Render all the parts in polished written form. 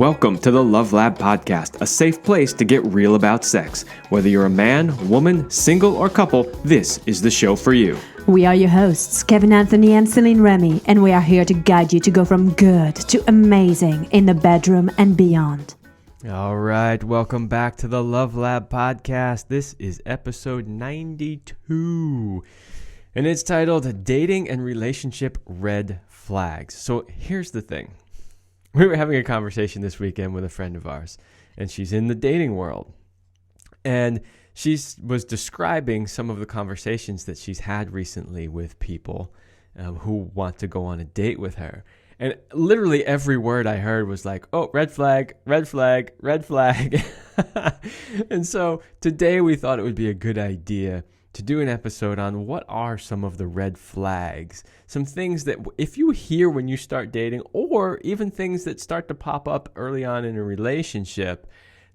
Welcome to the Love Lab Podcast, a safe place to get real about sex. Whether you're a man, woman, single, or couple, this is the show for you. We are your hosts, Kevin Anthony and Céline Remy, and we are here to guide you to go from good to amazing in the bedroom and beyond. All right, welcome back to the Love Lab Podcast. This is episode 92, and it's titled Dating and Relationship Red Flags. So here's the thing. We were having a conversation this weekend with a friend of ours, and she's in the dating world. And she was describing some of the conversations that she's had recently with people who want to go on a date with her. And literally every word I heard was like, oh, red flag, red flag, red flag. And so today we thought it would be a good idea to do an episode on what are some of the red flags, some things that if you hear when you start dating, or even things that start to pop up early on in a relationship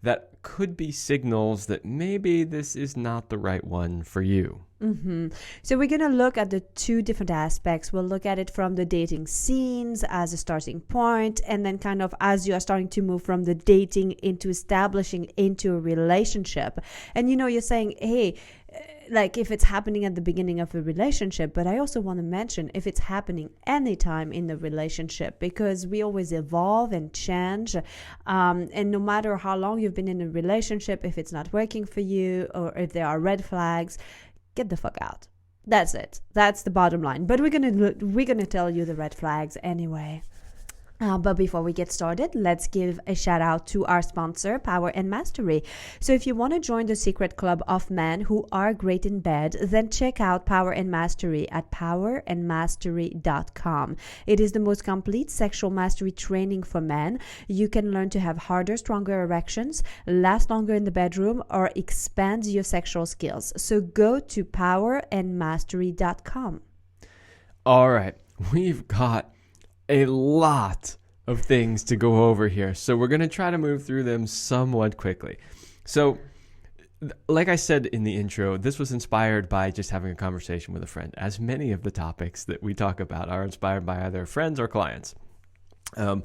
that could be signals that maybe this is not the right one for you. Mm-hmm. So we're going to look at the two different aspects. We'll look at it from the dating scenes as a starting point, and then kind of as you are starting to move from the dating into establishing into a relationship. And you're saying, hey, like if it's happening at the beginning of a relationship, but I also want to mention if it's happening anytime in the relationship, because we always evolve and change. And no matter how long you've been in a relationship, if it's not working for you or if there are red flags, get the fuck out. That's it. That's the bottom line. But we're gonna tell you the red flags anyway. But before we get started, let's give a shout out to our sponsor, Power and Mastery. So if you want to join the secret club of men who are great in bed, then check out Power and Mastery at powerandmastery.com. It is the most complete sexual mastery training for men. You can learn to have harder, stronger erections, last longer in the bedroom, or expand your sexual skills. So go to powerandmastery.com. All right, we've got a lot of things to go over here, so we're going to try to move through them somewhat quickly. So like I said in the intro, this was inspired by just having a conversation with a friend, as many of the topics that we talk about are inspired by either friends or clients. So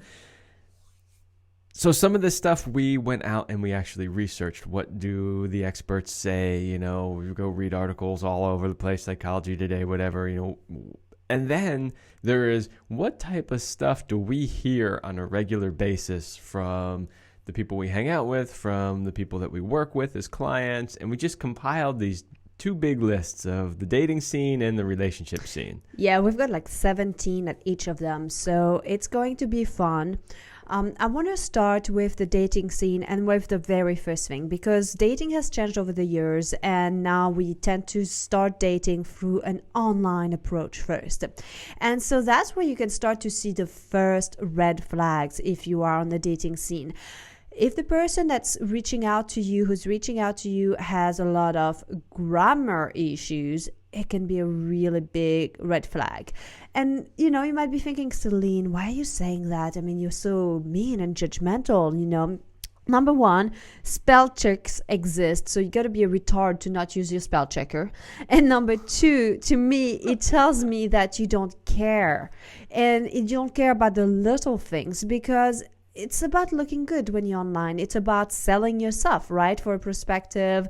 some of this stuff we went out and we actually researched. What do the experts say? We go read articles all over the place, Psychology Today, whatever, And then there is, what type of stuff do we hear on a regular basis from the people we hang out with, from the people that we work with as clients? And we just compiled these two big lists of the dating scene and the relationship scene. Yeah, we've got like 17 at each of them, so it's going to be fun. I want to start with the dating scene and with the very first thing, because dating has changed over the years, and now we tend to start dating through an online approach first. And so that's where you can start to see the first red flags if you are on the dating scene. If the person who's reaching out to you has a lot of grammar issues, it can be a really big red flag. And, you might be thinking, Céline, why are you saying that? I mean, you're so mean and judgmental, Number one, spell checks exist, so you got to be a retard to not use your spell checker. And number two, to me, it tells me that you don't care. And you don't care about the little things, because it's about looking good when you're online. It's about selling yourself, right, for a prospective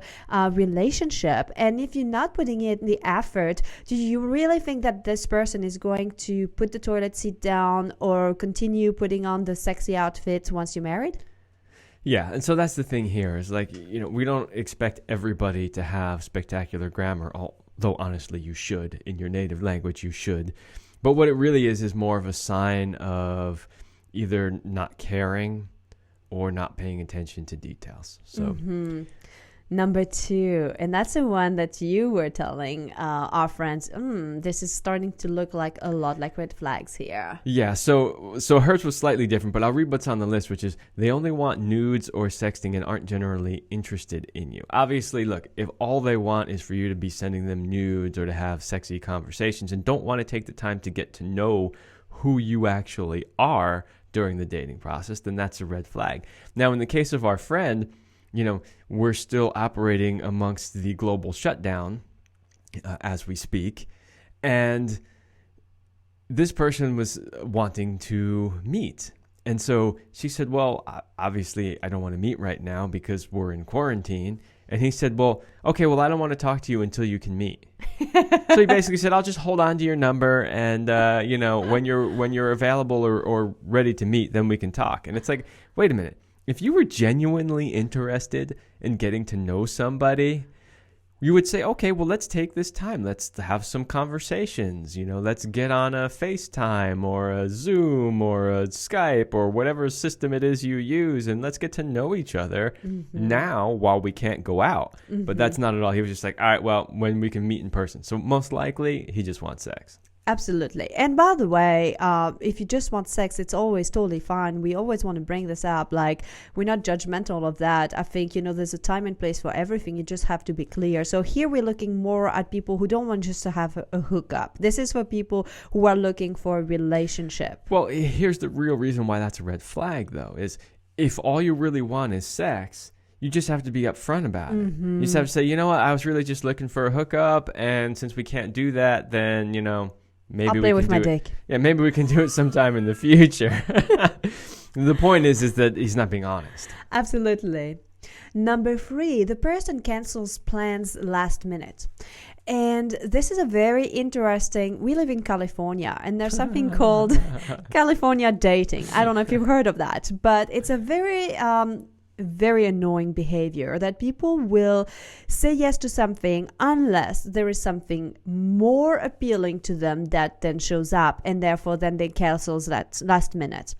relationship. And if you're not putting in the effort, do you really think that this person is going to put the toilet seat down or continue putting on the sexy outfits once you're married? Yeah, and so that's the thing here is we don't expect everybody to have spectacular grammar, although honestly you should. In your native language, you should. But what it really is more of a sign of either not caring or not paying attention to details. So Number two, and that's the one that you were telling our friends, this is starting to look like a lot like red flags here. Yeah, so hers was slightly different, but I'll read what's on the list, which is they only want nudes or sexting and aren't generally interested in you. Obviously, look, if all they want is for you to be sending them nudes or to have sexy conversations and don't want to take the time to get to know who you actually are during the dating process, then that's a red flag. Now, in the case of our friend, we're still operating amongst the global shutdown as we speak. And this person was wanting to meet. And so she said, well, obviously I don't want to meet right now because we're in quarantine. And he said, well, okay, well, I don't want to talk to you until you can meet. So he basically said, I'll just hold on to your number. And, when you're available or ready to meet, then we can talk. And it's like, wait a minute. If you were genuinely interested in getting to know somebody, you would say, okay, well, let's take this time. Let's have some conversations. Let's get on a FaceTime or a Zoom or a Skype or whatever system it is you use, and let's get to know each other now while we can't go out. But that's not at all. He was just like, all right, well, when we can meet in person. So most likely he just wants sex. Absolutely. And by the way, if you just want sex, it's always totally fine. We always want to bring this up. Like, we're not judgmental of that. I think, there's a time and place for everything. You just have to be clear. So here we're looking more at people who don't want just to have a hookup. This is for people who are looking for a relationship. Well, here's the real reason why that's a red flag, though, is if all you really want is sex, you just have to be upfront about it. You just have to say, you know what, I was really just looking for a hookup, and since we can't do that, then, maybe I'll play with my dick. Yeah, maybe we can do it sometime in the future. The point is that he's not being honest. Absolutely. Number 3, the person cancels plans last minute. And this is a very interesting, we live in California, and there's something called California dating. I don't know if you've heard of that, but it's a very annoying behavior that people will say yes to something unless there is something more appealing to them that then shows up, and therefore then they cancel that last minute.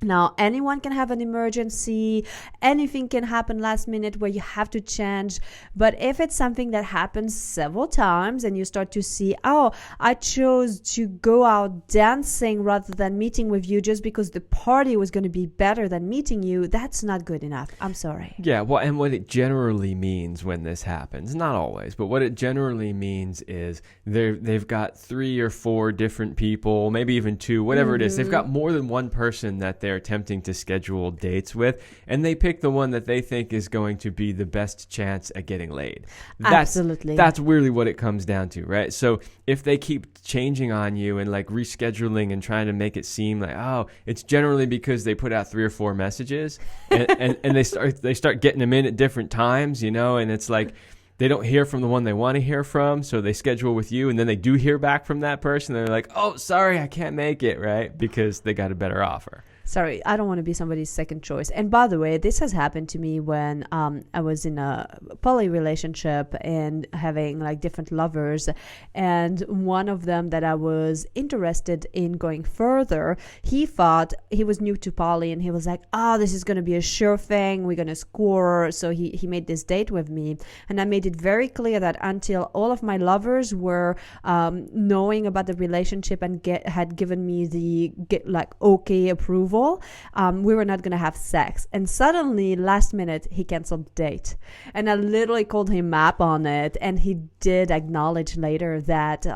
Now, anyone can have an emergency. Anything can happen last minute where you have to change. But if it's something that happens several times and you start to see, I chose to go out dancing rather than meeting with you just because the party was going to be better than meeting you, that's not good enough. I'm sorry. Yeah, well, and what it generally means when this happens, not always, but what it generally means is they've got 3 or 4 different people, maybe even 2, whatever it is. They've got more than one person that they're attempting to schedule dates with, and they pick the one that they think is going to be the best chance at getting laid. Absolutely. That's really what it comes down to, right? So if they keep changing on you and like rescheduling and trying to make it seem like, it's generally because they put out 3 or 4 messages and they start getting them in at different times, and it's like they don't hear from the one they want to hear from, so they schedule with you, and then they do hear back from that person. They're like, oh, sorry, I can't make it, right? Because they got a better offer. Sorry, I don't want to be somebody's second choice. And by the way, this has happened to me when I was in a poly relationship and having like different lovers. And one of them that I was interested in going further, he thought he was new to poly and he was like, this is going to be a sure thing. We're going to score. So he made this date with me. And I made it very clear that until all of my lovers were knowing about the relationship and had given me the okay approval, we were not going to have sex. And suddenly, last minute, he canceled the date. And I literally called him up on it. And he did acknowledge later that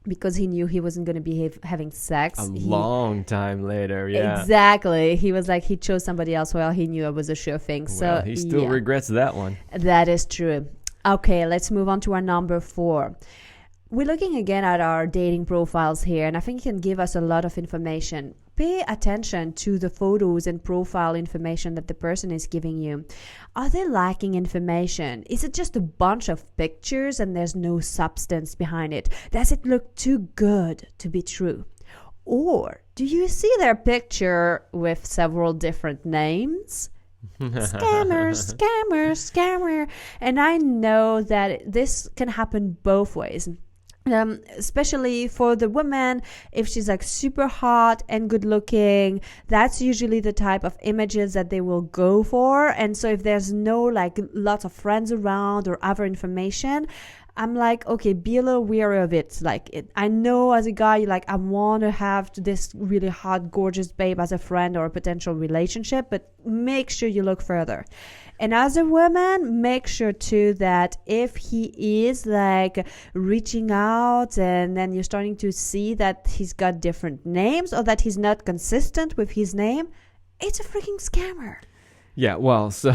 because he knew he wasn't going to be having sex. Long time later, yeah. Exactly. He was like, he chose somebody else while he knew it was a sure thing. So he still regrets that one. That is true. Okay, let's move on to our number 4. We're looking again at our dating profiles here, and I think it can give us a lot of information. Pay attention to the photos and profile information that the person is giving you. Are they lacking information? Is it just a bunch of pictures and there's no substance behind it? Does it look too good to be true? Or do you see their picture with several different names? Scammer. And I know that this can happen both ways. Especially for the woman, if she's like super hot and good looking, that's usually the type of images that they will go for. And so if there's no like lots of friends around or other information, I'm like, okay, be a little wary of it. I know as a guy, you're like, I want to have this really hot, gorgeous babe as a friend or a potential relationship, but make sure you look further. And as a woman, make sure too that if he is like reaching out and then you're starting to see that he's got different names or that he's not consistent with his name, it's a freaking scammer. Yeah, well, so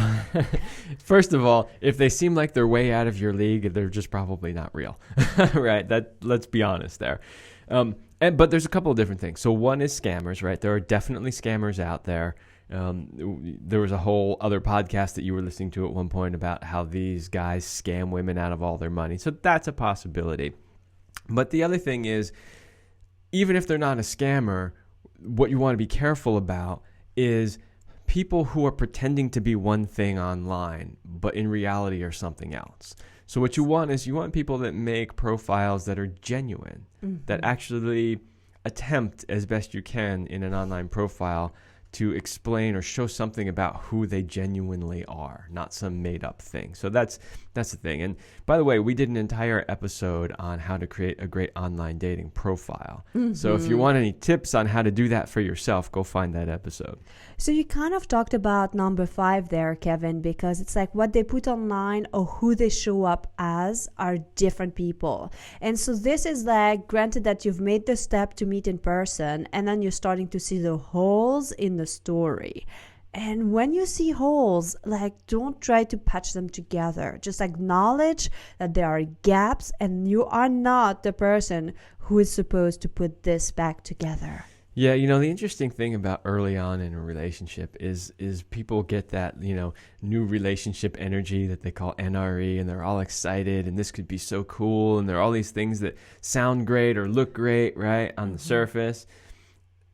first of all, if they seem like they're way out of your league, they're just probably not real, right? Let's be honest there. But there's a couple of different things. So one is scammers, right? There are definitely scammers out there. There was a whole other podcast that you were listening to at one point about how these guys scam women out of all their money. So that's a possibility. But the other thing is, even if they're not a scammer, what you want to be careful about is people who are pretending to be one thing online, but in reality are something else. So what you want is people that make profiles that are genuine, that actually attempt as best you can in an online profile to explain or show something about who they genuinely are, not some made up thing. So that's the thing. And by the way, we did an entire episode on how to create a great online dating profile. So if you want any tips on how to do that for yourself, go find that episode. So you kind of talked about number 5 there, Kevin, because it's like what they put online or who they show up as are different people. And so this is like, granted that you've made the step to meet in person, and then you're starting to see the holes in the story. And when you see holes, like, don't try to patch them together. Just acknowledge that there are gaps and you are not the person who is supposed to put this back together. Yeah, the interesting thing about early on in a relationship is people get that, new relationship energy that they call NRE, and they're all excited and this could be so cool, and there are all these things that sound great or look great, right, on the surface.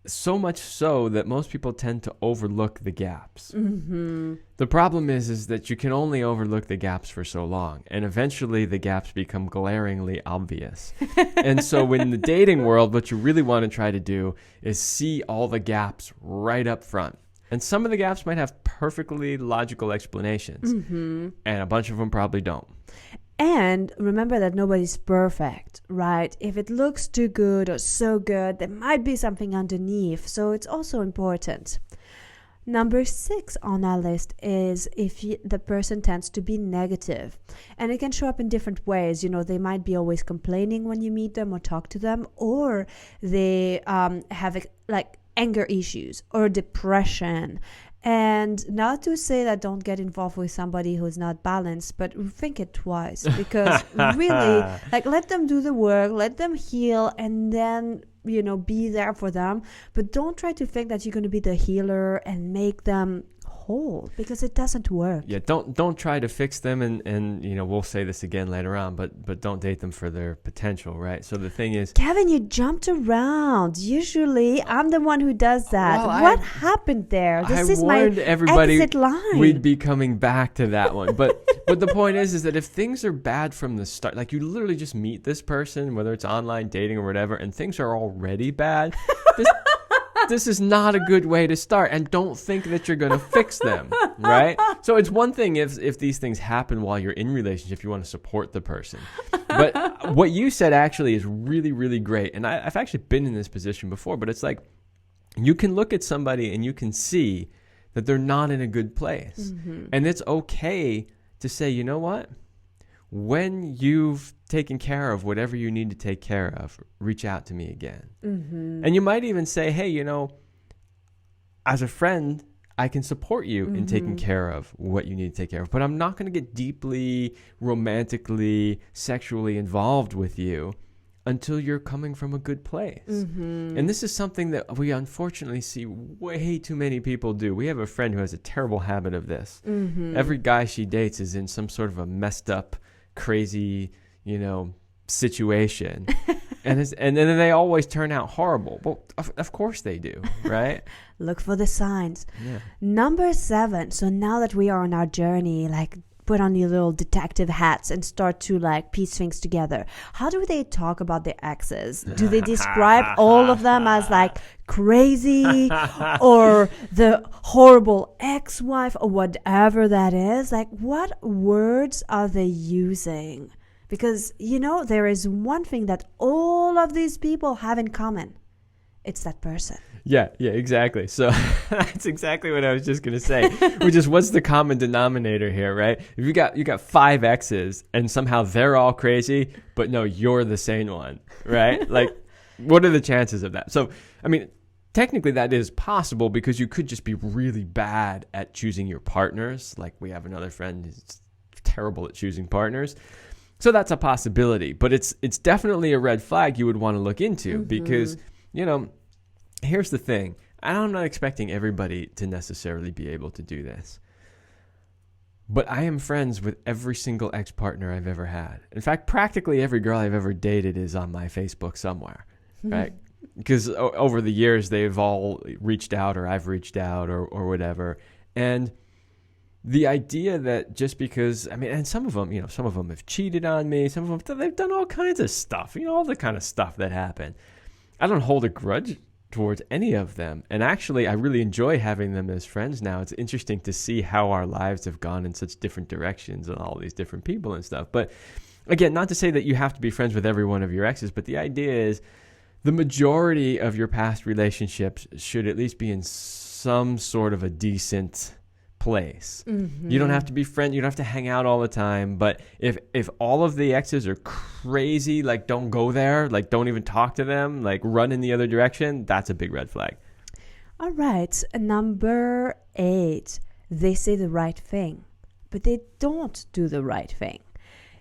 So much so that most people tend to overlook the gaps. The problem is that you can only overlook the gaps for so long, and eventually the gaps become glaringly obvious. And so in the dating world, what you really want to try to do is see all the gaps right up front. And some of the gaps might have perfectly logical explanations, and a bunch of them probably don't. And remember that nobody's perfect, right? If it looks too good or so good, there might be something underneath. So it's also important. Number 6 on our list is if the person tends to be negative. And it can show up in different ways. They might be always complaining when you meet them or talk to them, or they have like anger issues or depression. And not to say that don't get involved with somebody who's not balanced, but think it twice, because really, like, let them do the work, let them heal, and then, be there for them. But don't try to think that you're going to be the healer and make them whole, because it doesn't work. Yeah, don't try to fix them, and we'll say this again later on, but don't date them for their potential, right? So the thing is, Kevin, you jumped around. Usually I'm the one who does that. Well, what happened there? This is my everybody exit line. We'd be coming back to that one. But the point is that if things are bad from the start, like you literally just meet this person, whether it's online dating or whatever, and things are already bad, this is not a good way to start, and don't think that you're going to fix them, right? So it's one thing if these things happen while you're in relationship, you want to support the person. But what you said actually is really, really great. And I've actually been in this position before, but it's like you can look at somebody and you can see that they're not in a good place. And it's okay to say, you know what? When you've taken care of whatever you need to take care of, reach out to me again. And you might even say, hey, as a friend, I can support you in taking care of what you need to take care of, but I'm not going to get deeply, romantically, sexually involved with you until you're coming from a good place. And this is something that we unfortunately see way too many people do. We have a friend who has a terrible habit of this. Every guy she dates is in some sort of a messed up, crazy, situation. And then they always turn out horrible. Well, of course they do, right? Look for the signs. Yeah. Number 7. So now that we are on our journey, like, put on your little detective hats and start to like piece things together. How do they talk about their exes? Do they describe all of them as like crazy or the horrible ex-wife or whatever that is? Like, what words are they using? Because, there is one thing that all of these people have in common. It's that person. Yeah, exactly. So that's exactly what I was just going to say, which is what's the common denominator here, right? If you got 5 exes and somehow they're all crazy, but no, you're the sane one, right? Like, what are the chances of that? So, I mean, technically that is possible because you could just be really bad at choosing your partners. Like, we have another friend who's terrible at choosing partners. So that's a possibility, but it's definitely a red flag you would want to look into because, here's the thing. I'm not expecting everybody to necessarily be able to do this. But I am friends with every single ex-partner I've ever had. In fact, practically every girl I've ever dated is on my Facebook somewhere, right? Because over the years, they've all reached out or I've reached out or whatever. And the idea that just because, and some of them have cheated on me. Some of them, they've done all kinds of stuff, all the kind of stuff that happened. I don't hold a grudge towards any of them. And actually, I really enjoy having them as friends now. It's interesting to see how our lives have gone in such different directions and all these different people and stuff. But again, not to say that you have to be friends with every one of your exes, but the idea is the majority of your past relationships should at least be in some sort of a decent place. You don't have to be friends. You don't have to hang out all the time. But if all of the exes are crazy, like don't go there, like don't even talk to them, like run in the other direction, that's a big red flag. All right. Number 8, they say the right thing, but they don't do the right thing.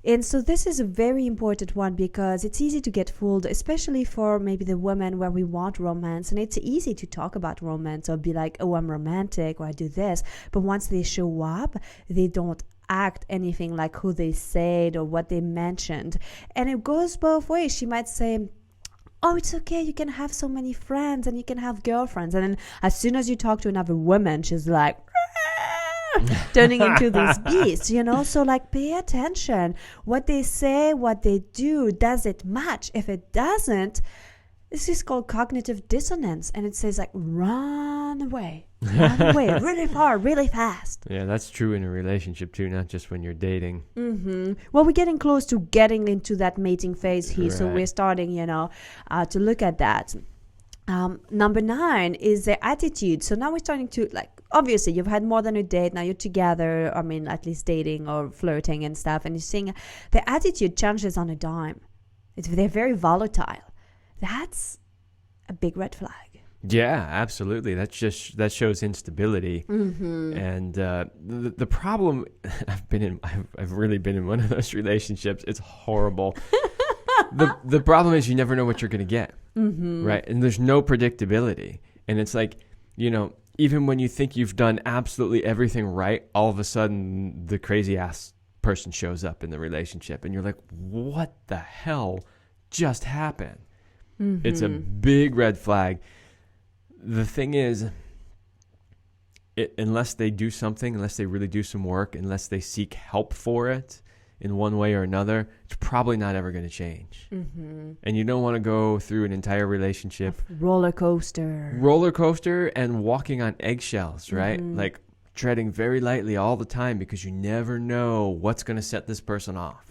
And so this is a very important one because it's easy to get fooled, especially for maybe the women where we want romance. And it's easy to talk about romance or be like, oh, I'm romantic or I do this. But once they show up, they don't act anything like who they said or what they mentioned. And it goes both ways. She might say, oh, it's okay, you can have so many friends and you can have girlfriends. And then as soon as you talk to another woman, she's like, turning into this beast, so like pay attention. What they say, what they do, does it match? If it doesn't, this is called cognitive dissonance, and it says like run away really far, really fast. Yeah, that's true in a relationship too, not just when you're dating. Well, we're getting close to getting into that mating phase here, so we're starting to look at that. Number 9 is their attitude. So now we're starting to, like, obviously you've had more than a date, now you're together, at least dating or flirting and stuff, and you're seeing their attitude changes on a dime. They're very volatile. That's a big red flag. Yeah, absolutely. That shows instability. And the problem, I've really been in one of those relationships. It's horrible. The problem is you never know what you're going to get, right? And there's no predictability. And it's like, even when you think you've done absolutely everything right, all of a sudden the crazy ass person shows up in the relationship and you're like, what the hell just happened? It's a big red flag. The thing is, unless they do something, unless they really do some work, unless they seek help for it, in one way or another, it's probably not ever going to change. And you don't want to go through an entire relationship. Roller coaster And walking on eggshells, right? Like treading very lightly all the time because you never know what's going to set this person off.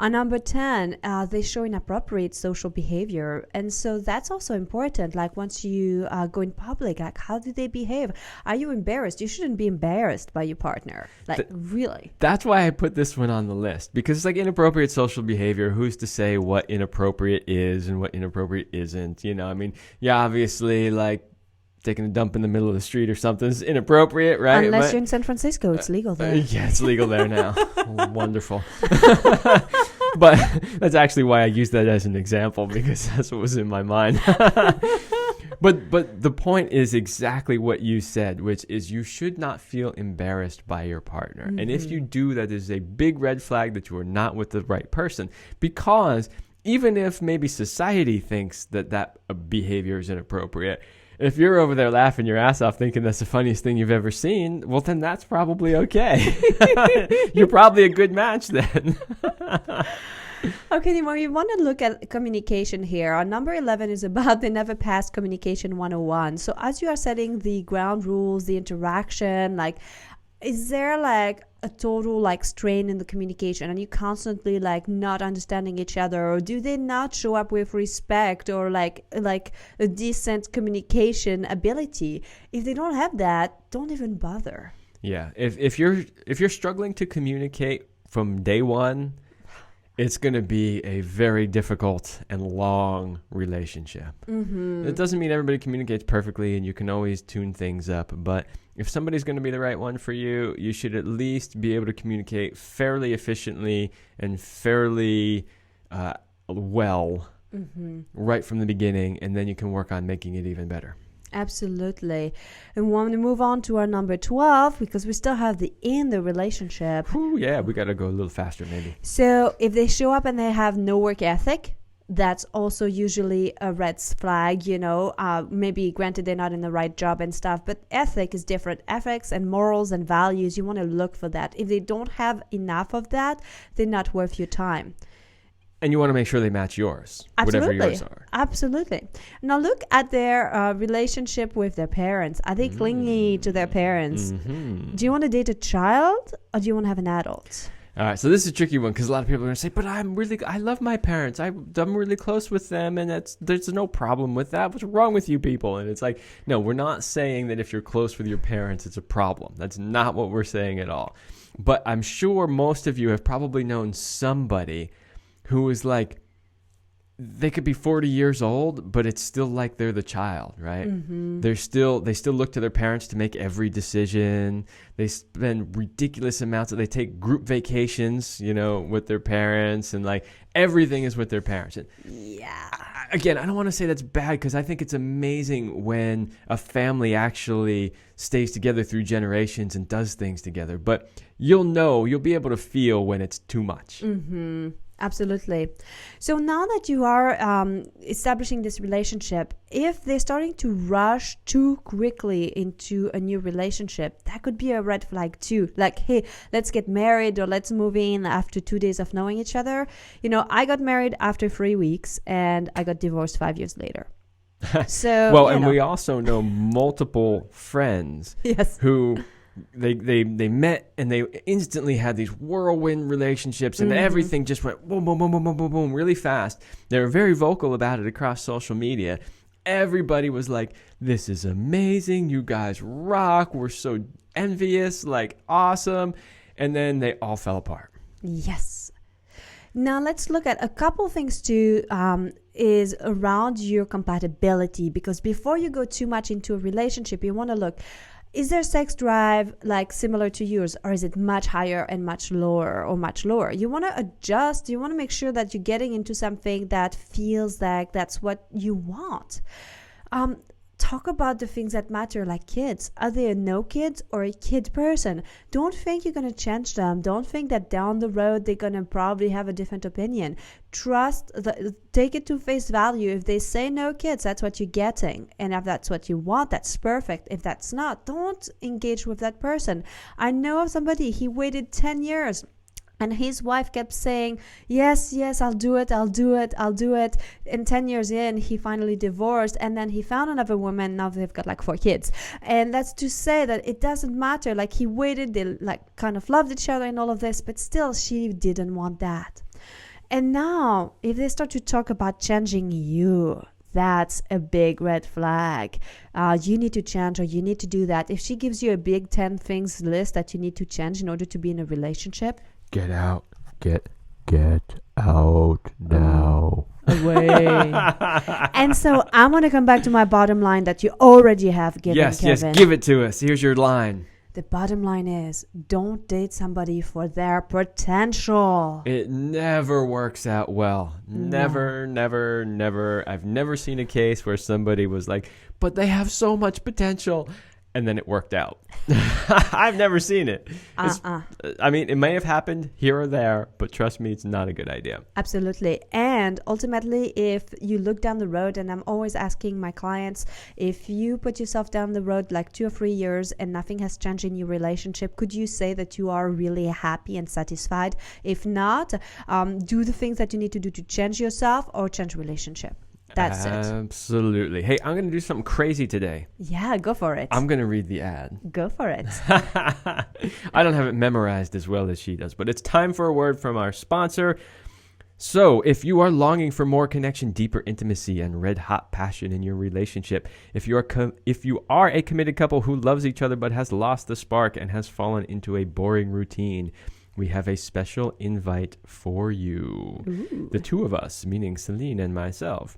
On number 10, they show inappropriate social behavior. And so that's also important. Like once you go in public, like how do they behave? Are you embarrassed? You shouldn't be embarrassed by your partner. Like really. That's why I put this one on the list, because it's like inappropriate social behavior. Who's to say what inappropriate is and what inappropriate isn't? Obviously like taking a dump in the middle of the street or something is inappropriate, right? Unless you're in San Francisco, it's legal there. Yeah, it's legal there now. Wonderful. But that's actually why I used that as an example, because that's what was in my mind. But the point is exactly what you said, which is you should not feel embarrassed by your partner. And if you do, that is a big red flag that you are not with the right person, because even if maybe society thinks that behavior is inappropriate, if you're over there laughing your ass off thinking that's the funniest thing you've ever seen, well, then that's probably okay. You're probably a good match then. Okay, Nemo, we want to look at communication here. Our number 11 is about the Never Passed Communication 101. So as you are setting the ground rules, the interaction, like, is there like a total like strain in the communication and you constantly like not understanding each other, or do they not show up with respect or like a decent communication ability? If they don't have that, don't even bother. Yeah, if you're struggling to communicate from day one, it's going to be a very difficult and long relationship. It doesn't mean everybody communicates perfectly and you can always tune things up, but if somebody's going to be the right one for you, you should at least be able to communicate fairly efficiently and fairly well right from the beginning, and then you can work on making it even better. Absolutely. And we want to move on to our number 12 because we still have the in the relationship. Whew, yeah, we got to go a little faster maybe. So if they show up and they have no work ethic, that's also usually a red flag, maybe granted they're not in the right job and stuff, but ethic is different. Ethics and morals and values, you want to look for that. If they don't have enough of that, they're not worth your time. And you want to make sure they match yours, Absolutely. whatever yours are. Absolutely. Now look at their relationship with their parents. Are they clingy to their parents? Mm-hmm. Do you want to date a child or do you want to have an adult? All right, so this is a tricky one because a lot of people are going to say, but I love my parents. I'm really close with them, and there's no problem with that. What's wrong with you people? And it's like, no, we're not saying that if you're close with your parents, it's a problem. That's not what we're saying at all. But I'm sure most of you have probably known somebody who is like, they could be 40 years old, but it's still like they're the child, right? Mm-hmm. They still look to their parents to make every decision. They spend ridiculous amounts they take group vacations, with their parents, and like everything is with their parents. And yeah. Again, I don't want to say that's bad because I think it's amazing when a family actually stays together through generations and does things together. But you'll be able to feel when it's too much. Mm-hmm. Absolutely. So now that you are establishing this relationship, if they're starting to rush too quickly into a new relationship, that could be a red flag too. Like, hey, let's get married or let's move in after 2 days of knowing each other. I got married after 3 weeks and I got divorced 5 years later. So well, and we also know multiple friends who they met and they instantly had these whirlwind relationships and everything just went boom, boom, boom, boom, boom, boom, boom, really fast. They were very vocal about it across social media. Everybody was like, this is amazing. You guys rock. We're so envious, like awesome. And then they all fell apart. Yes. Now let's look at a couple things too, is around your compatibility, because before you go too much into a relationship, you want to look, is their sex drive like similar to yours, or is it much higher and much lower or much lower? You want to adjust. You want to make sure that you're getting into something that feels like that's what you want. Talk about the things that matter, like kids. Are they a no kids or a kid person? Don't think you're going to change them. Don't think that down the road they're going to probably have a different opinion. Take it to face value. If they say no kids, that's what you're getting. And if that's what you want, that's perfect. If that's not, don't engage with that person. I know of somebody, he waited 10 years. And his wife kept saying, yes, I'll do it. And 10 years in, he finally divorced. And then he found another woman. Now they've got like 4 kids. And that's to say that it doesn't matter. Like, he waited. They like kind of loved each other and all of this. But still, she didn't want that. And now, if they start to talk about changing you, that's a big red flag. You need to change, or you need to do that. If she gives you a big 10 things list that you need to change in order to be in a relationship, get out. Get out now. Away. And so I'm going to come back to my bottom line that you already have given, Kevin. Yes, give it to us. Here's your line. The bottom line is, don't date somebody for their potential. It never works out well. Never. I've never seen a case where somebody was like, but they have so much potential, and then it worked out. I've never seen it. I mean, it may have happened here or there, but trust me, it's not a good idea. Absolutely. And ultimately, if you look down the road, and I'm always asking my clients, if you put yourself down the road like 2 or 3 years and nothing has changed in your relationship, could you say that you are really happy and satisfied? If not, do the things that you need to do to change yourself or change relationship. That's it. Absolutely. Hey, I'm going to do something crazy today. Yeah, go for it. I'm going to read the ad. Go for it. I don't have it memorized as well as she does, but it's time for a word from our sponsor. So, if you are longing for more connection, deeper intimacy, and red-hot passion in your relationship, if you are a committed couple who loves each other but has lost the spark and has fallen into a boring routine, we have a special invite for you. Ooh. The two of us, meaning Céline and myself,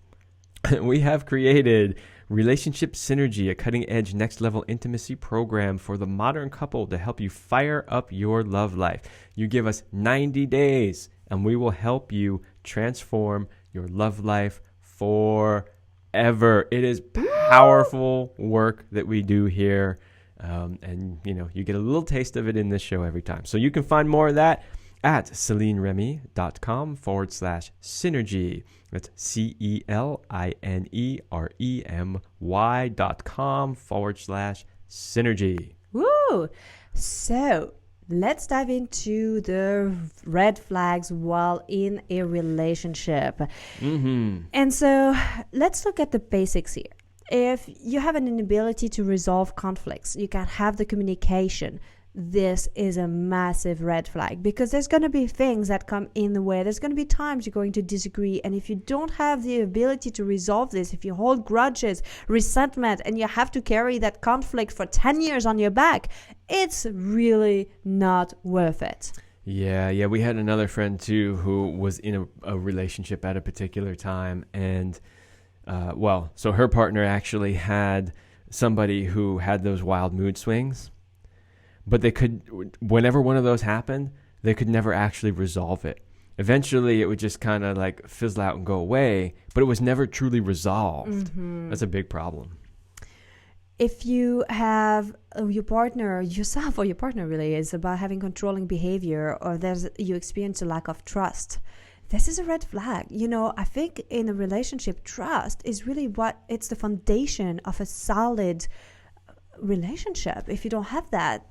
we have created Relationship Synergy, a cutting-edge next-level intimacy program for the modern couple to help you fire up your love life. You give us 90 days, and we will help you transform your love life forever. It is powerful work that we do here, and you get a little taste of it in this show every time. So you can find more of that at CelineRemy.com/synergy. That's CelineRemy.com/synergy. Woo! So let's dive into the red flags while in a relationship. And so let's look at the basics here. If you have an inability to resolve conflicts, you can't have the communication, this is a massive red flag, because there's going to be things that come in the way. There's going to be times you're going to disagree. And if you don't have the ability to resolve this, if you hold grudges, resentment, and you have to carry that conflict for 10 years on your back, it's really not worth it. Yeah. We had another friend too who was in a relationship at a particular time. And, so her partner actually had somebody who had those wild mood swings. But they could, whenever one of those happened, they could never actually resolve it. Eventually, it would just kind of like fizzle out and go away, but it was never truly resolved. That's a big problem. If you have your partner, yourself or your partner really is about having controlling behavior, or you experience a lack of trust, this is a red flag. I think in a relationship, trust is really it's the foundation of a solid relationship. If you don't have that,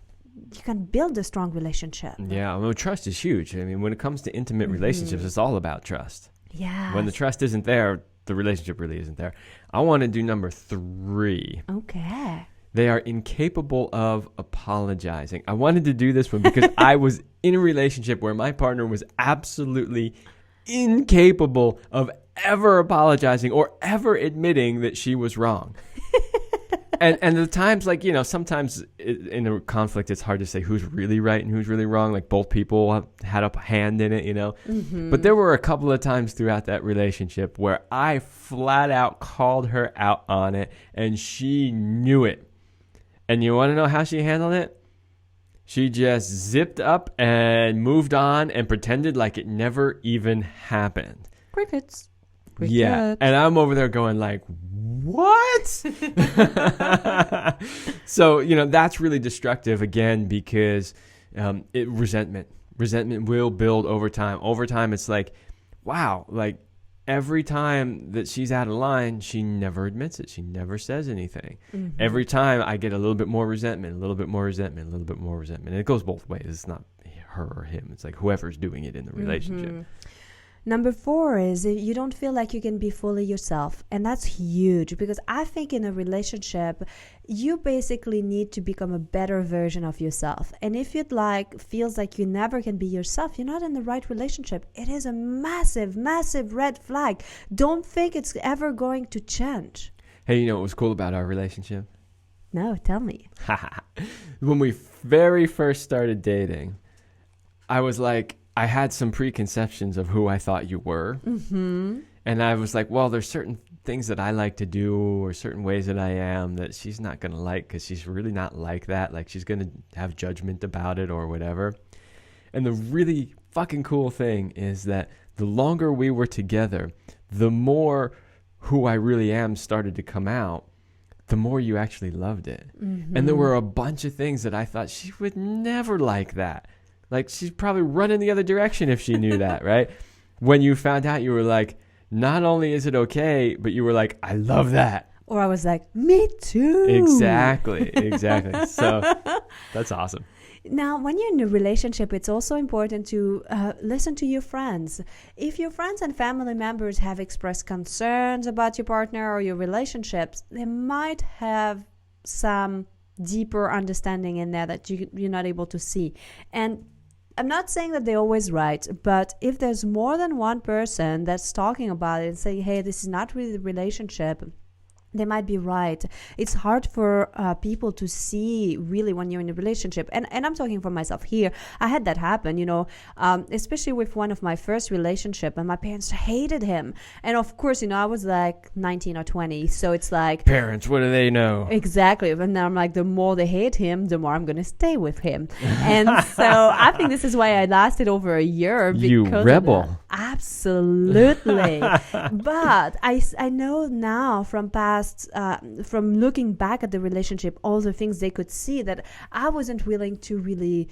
you can build a strong relationship. Yeah, trust is huge. I mean, when it comes to intimate relationships, it's all about trust. Yeah. When the trust isn't there, the relationship really isn't there. I want to do number 3. Okay. They are incapable of apologizing. I wanted to do this one because I was in a relationship where my partner was absolutely incapable of ever apologizing or ever admitting that she was wrong. And the times, sometimes in a conflict, it's hard to say who's really right and who's really wrong. Like, both people had a hand in it, But there were a couple of times throughout that relationship where I flat out called her out on it, and she knew it. And you want to know how she handled it? She just zipped up and moved on and pretended like it never even happened. Crickets. Yeah, and I'm over there going like, what? So, that's really destructive, again, because resentment will build over time. Over time, it's like, wow, like every time that she's out of line, she never admits it. She never says anything. Every time I get a little bit more resentment, a little bit more resentment, a little bit more resentment. And it goes both ways. It's not her or him. It's like whoever's doing it in the relationship. Number 4 is you don't feel like you can be fully yourself. And that's huge, because I think in a relationship, you basically need to become a better version of yourself. And if feels like you never can be yourself, you're not in the right relationship. It is a massive, massive red flag. Don't think it's ever going to change. Hey, you know what was cool about our relationship? No, tell me. When we very first started dating, I was like, I had some preconceptions of who I thought you were. And I was like, well, there's certain things that I like to do or certain ways that I am that she's not going to like, because she's really not like that. Like, she's going to have judgment about it or whatever. And the really fucking cool thing is that the longer we were together, the more who I really am started to come out, the more you actually loved it. And there were a bunch of things that I thought she would never like that. Like, she'd probably run in the other direction if she knew that, right? When you found out, you were like, not only is it okay, but you were like, I love that. Or I was like, me too. Exactly. So that's awesome. Now, when you're in a relationship, it's also important to listen to your friends. If your friends and family members have expressed concerns about your partner or your relationships, they might have some deeper understanding in there that you're not able to see. And I'm not saying that they're always right, but if there's more than one person that's talking about it and saying, hey, this is not really the relationship, They might be right. It's hard for people to see really when you're in a relationship. And I'm talking for myself here. I had that happen, especially with one of my first relationship, and my parents hated him. And of course, I was like 19 or 20. So it's like, parents, what do they know? Exactly. And then I'm like, the more they hate him, the more I'm going to stay with him. And so I think this is why I lasted over a year. You rebel. Absolutely. But I know now from from looking back at the relationship, all the things they could see that I wasn't willing to really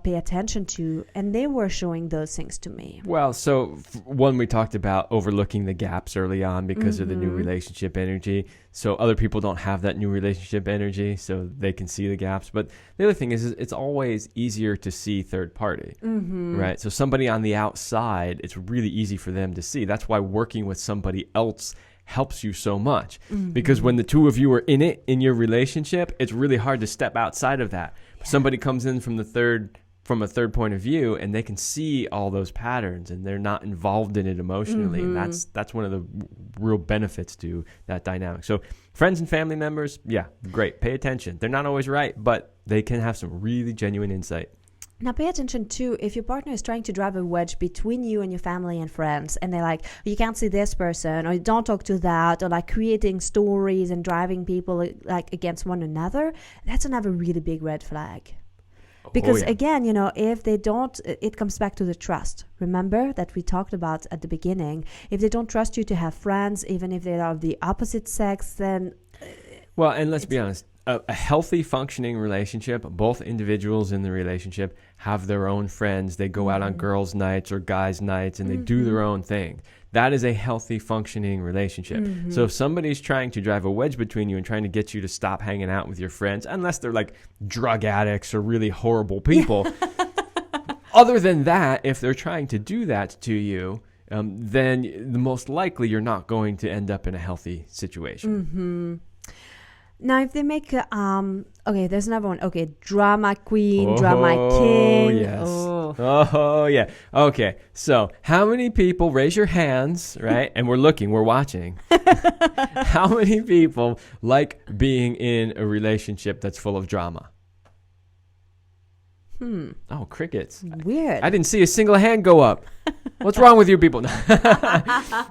pay attention to, and they were showing those things to me. Well, so one, we talked about overlooking the gaps early on because of the new relationship energy. So other people don't have that new relationship energy, so they can see the gaps. But the other thing is it's always easier to see third party, right? So somebody on the outside, it's really easy for them to see. That's why working with somebody else helps you so much, because when the two of you are in your relationship, it's really hard to step outside of that. Yeah. Somebody comes in from a third point of view, and they can see all those patterns, and they're not involved in it emotionally. And that's one of the real benefits to that dynamic. So friends and family members, yeah, great. Pay attention. They're not always right, but they can have some really genuine insight. Now, pay attention too if your partner is trying to drive a wedge between you and your family and friends, and they're like, you can't see this person, or don't talk to that, or like creating stories and driving people like against one another. That's another really big red flag. Because again, if they don't, it comes back to the trust. Remember that we talked about at the beginning. If they don't trust you to have friends, even if they are of the opposite sex, then... Well, and let's be honest. A healthy functioning relationship, both individuals in the relationship have their own friends. They go out on girls' nights or guys' nights, and they do their own thing. That is a healthy functioning relationship. So if somebody's trying to drive a wedge between you and trying to get you to stop hanging out with your friends, unless they're like drug addicts or really horrible people, other than that, if they're trying to do that to you, then the most likely you're not going to end up in a healthy situation. Now, if they make, there's another one. Okay, drama queen, drama king. Yes. Oh, yeah. Okay, so how many people, raise your hands, right? And we're watching. How many people like being in a relationship that's full of drama? Oh, crickets. Weird. I didn't see a single hand go up. What's wrong with you people? No,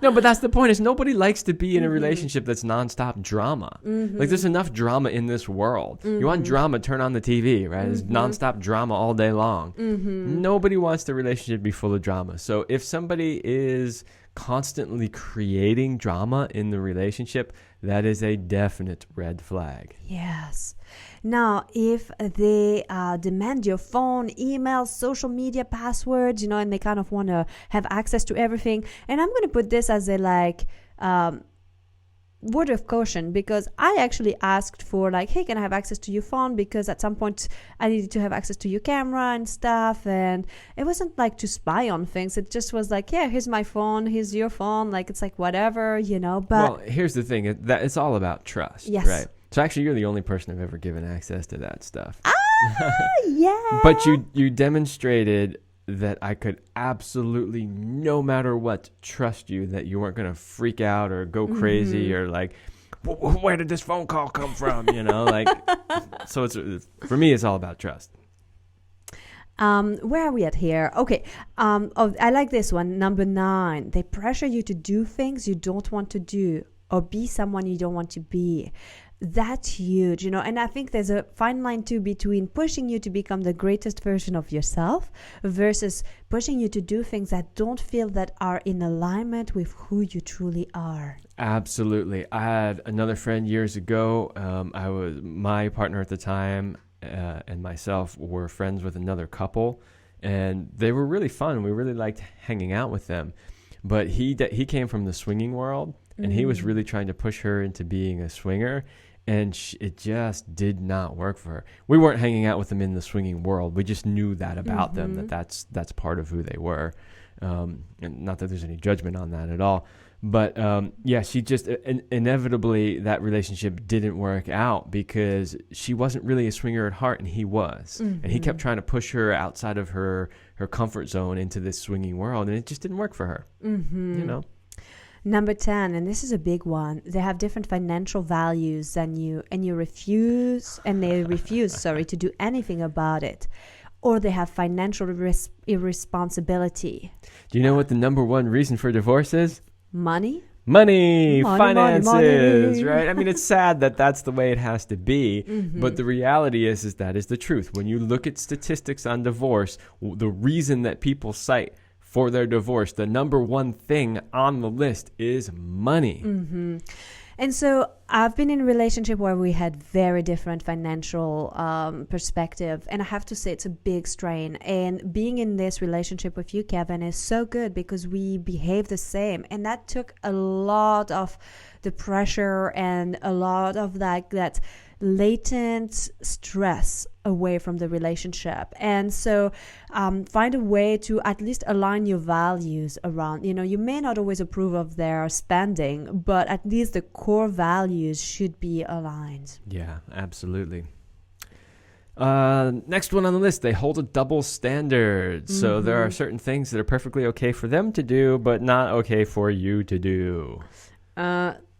but that's the point, is nobody likes to be in a relationship that's nonstop drama. Like, there's enough drama in this world. You want drama, turn on the TV, right? There's nonstop drama all day long. Nobody wants the relationship to be full of drama. So if somebody is constantly creating drama in the relationship, that is a definite red flag. Yes. Now, if they demand your phone, email, social media passwords, and they kind of want to have access to everything, and I'm going to put this as a word of caution, because I actually asked for hey, can I have access to your phone, because at some point I needed to have access to your camera and stuff, and it wasn't to spy on things. It just was yeah, here's my phone, here's your phone, it's whatever, but... Well, here's the thing, it's all about trust. Yes. Right? So actually, you're the only person I've ever given access to that stuff. Yeah. But you demonstrated that I could absolutely, no matter what, trust you, that you weren't going to freak out or go crazy or where did this phone call come from? So for me, it's all about trust. Where are we at here? Okay. I like this one. Number 9, they pressure you to do things you don't want to do or be someone you don't want to be. That's huge, and I think there's a fine line too between pushing you to become the greatest version of yourself versus pushing you to do things that don't feel that are in alignment with who you truly are. Absolutely. I had another friend years ago. My partner at the time and myself were friends with another couple, and they were really fun. We really liked hanging out with them, but he came from the swinging world, and he was really trying to push her into being a swinger. And it just did not work for her. We weren't hanging out with them in the swinging world. We just knew that about them, that's part of who they were. And not that there's any judgment on that at all. But she just inevitably, that relationship didn't work out because she wasn't really a swinger at heart, and he was. And he kept trying to push her outside of her comfort zone into this swinging world, and it just didn't work for her. Number 10, and this is a big one. They have different financial values than you, and they refuse, to do anything about it. Or they have financial irresponsibility. Do you know what the number one reason for divorce is? Money, finances, money. right? I mean, it's sad that that's the way it has to be, but the reality is that is the truth. When you look at statistics on divorce, the reason that people cite for their divorce, the number one thing on the list is money. And so I've been in a relationship where we had very different financial perspective. And I have to say it's a big strain. And being in this relationship with you, Kevin, is so good because we behave the same. And that took a lot of the pressure and a lot of that latent stress away from the relationship. And so find a way to at least align your values around, you may not always approve of their spending, but at least the core values should be aligned. Yeah, absolutely. Next one on the list, they hold a double standard. So there are certain things that are perfectly okay for them to do, but not okay for you to do.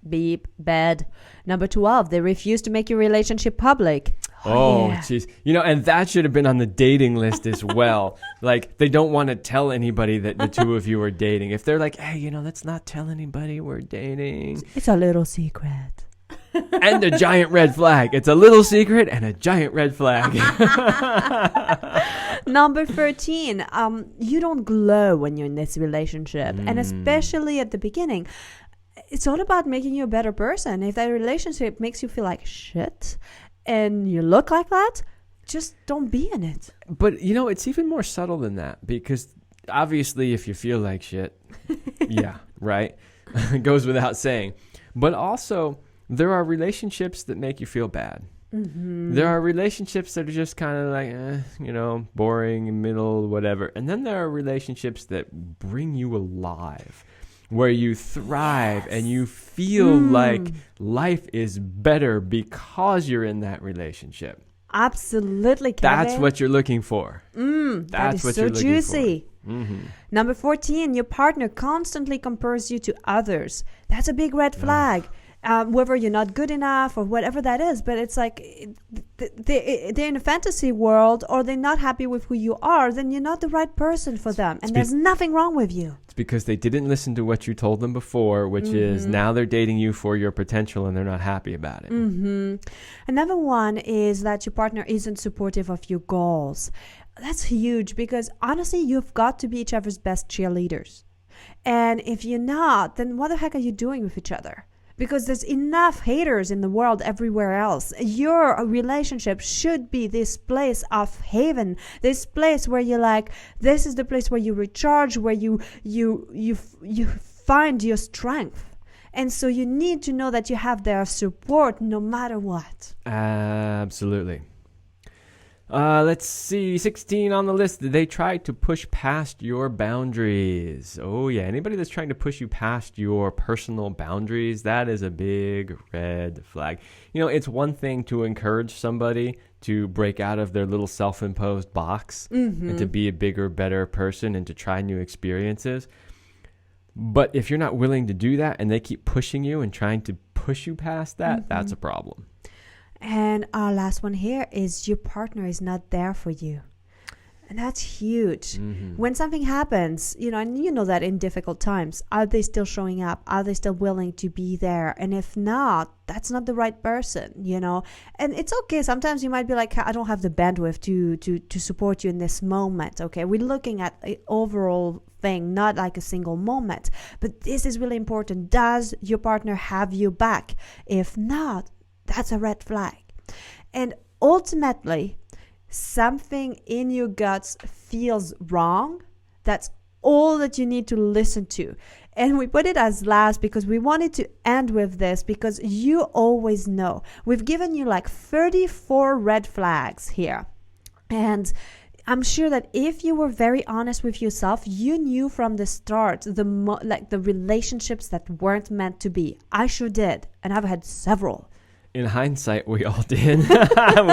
Beep, bad. Number 12, they refuse to make your relationship public. Oh, jeez. And that should have been on the dating list as well. Like, they don't want to tell anybody that the two of you are dating. If they're like, hey, let's not tell anybody we're dating. It's a little secret. And a giant red flag. It's a little secret and a giant red flag. Number 13, you don't glow when you're in this relationship. And especially at the beginning. It's all about making you a better person. If that relationship makes you feel like shit and you look like that, just don't be in it. But, it's even more subtle than that, because obviously if you feel like shit, yeah, right? It goes without saying. But also, there are relationships that make you feel bad. There are relationships that are just kind of like, boring, middle, whatever. And then there are relationships that bring you alive, where you thrive and you feel like life is better because you're in that relationship. Absolutely, Kevin. That's what you're looking for. That is so juicy. Number 14, your partner constantly compares you to others. That's a big red flag. Whether you're not good enough or whatever that is, but it's like they're in a fantasy world or they're not happy with who you are, then you're not the right person for them. And there's nothing wrong with you. It's because they didn't listen to what you told them before, which is now they're dating you for your potential and they're not happy about it. Another one is that your partner isn't supportive of your goals. That's huge because honestly, you've got to be each other's best cheerleaders. And if you're not, then what the heck are you doing with each other? Because there's enough haters in the world everywhere else. Your relationship should be this place of haven, this place where you're like, this is the place where you recharge, where you find your strength. And so you need to know that you have their support no matter what. Absolutely. Let's see, 16 on the list. They try to push past your boundaries. Oh, yeah. Anybody that's trying to push you past your personal boundaries, that is a big red flag. It's one thing to encourage somebody to break out of their little self-imposed box and to be a bigger, better person and to try new experiences. But if you're not willing to do that and they keep pushing you and trying to push you past that, that's a problem. And our last one here is your partner is not there for you. And that's huge. When something happens, and you know that in difficult times, are they still showing up? Are they still willing to be there? And if not, that's not the right person, And it's okay. Sometimes you might be like, I don't have the bandwidth to support you in this moment. Okay, we're looking at an overall thing, not like a single moment. But this is really important. Does your partner have you back? If not, that's a red flag. And ultimately, something in your guts feels wrong. That's all that you need to listen to. And we put it as last because we wanted to end with this because you always know. We've given you like 34 red flags here. And I'm sure that if you were very honest with yourself, you knew from the start the relationships that weren't meant to be. I sure did. And I've had several. In hindsight, we all did.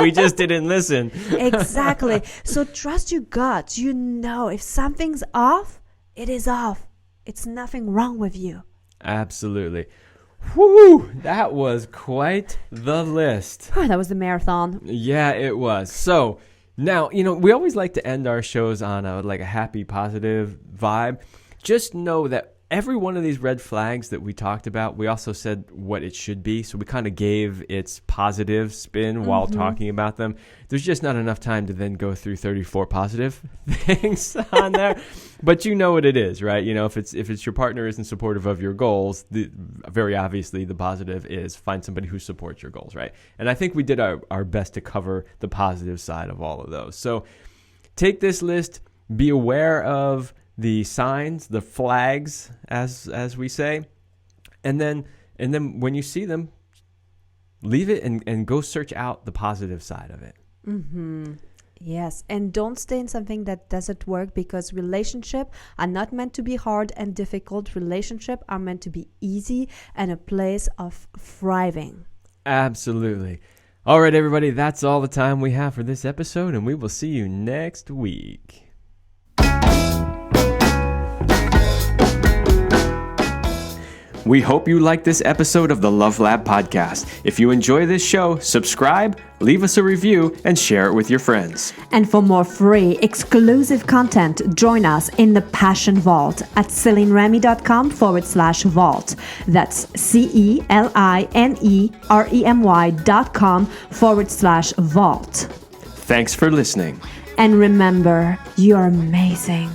We just didn't listen. Exactly. So trust your gut. If something's off, it is off. It's nothing wrong with you. Absolutely. Whew, that was quite the list. That was the marathon. Yeah, it was. So now, we always like to end our shows on a happy, positive vibe. Just know that every one of these red flags that we talked about, we also said what it should be. So we kind of gave its positive spin while talking about them. There's just not enough time to then go through 34 positive things on there. But you know what it is, right? If it's your partner isn't supportive of your goals, very obviously the positive is find somebody who supports your goals, right? And I think we did our best to cover the positive side of all of those. So take this list, be aware of the signs, the flags, as we say, and then when you see them, leave it and go search out the positive side of it. Yes, and don't stay in something that doesn't work, because relationships are not meant to be hard and difficult. Relationships are meant to be easy and a place of thriving. Absolutely. All right, everybody, that's all the time we have for this episode, and we will see you next week. We hope you liked this episode of the Love Lab podcast. If you enjoy this show, subscribe, leave us a review, and share it with your friends. And for more free, exclusive content, join us in the Passion Vault at CelineRemy.com/vault. That's CelineRemy.com/vault. Thanks for listening. And remember, you're amazing.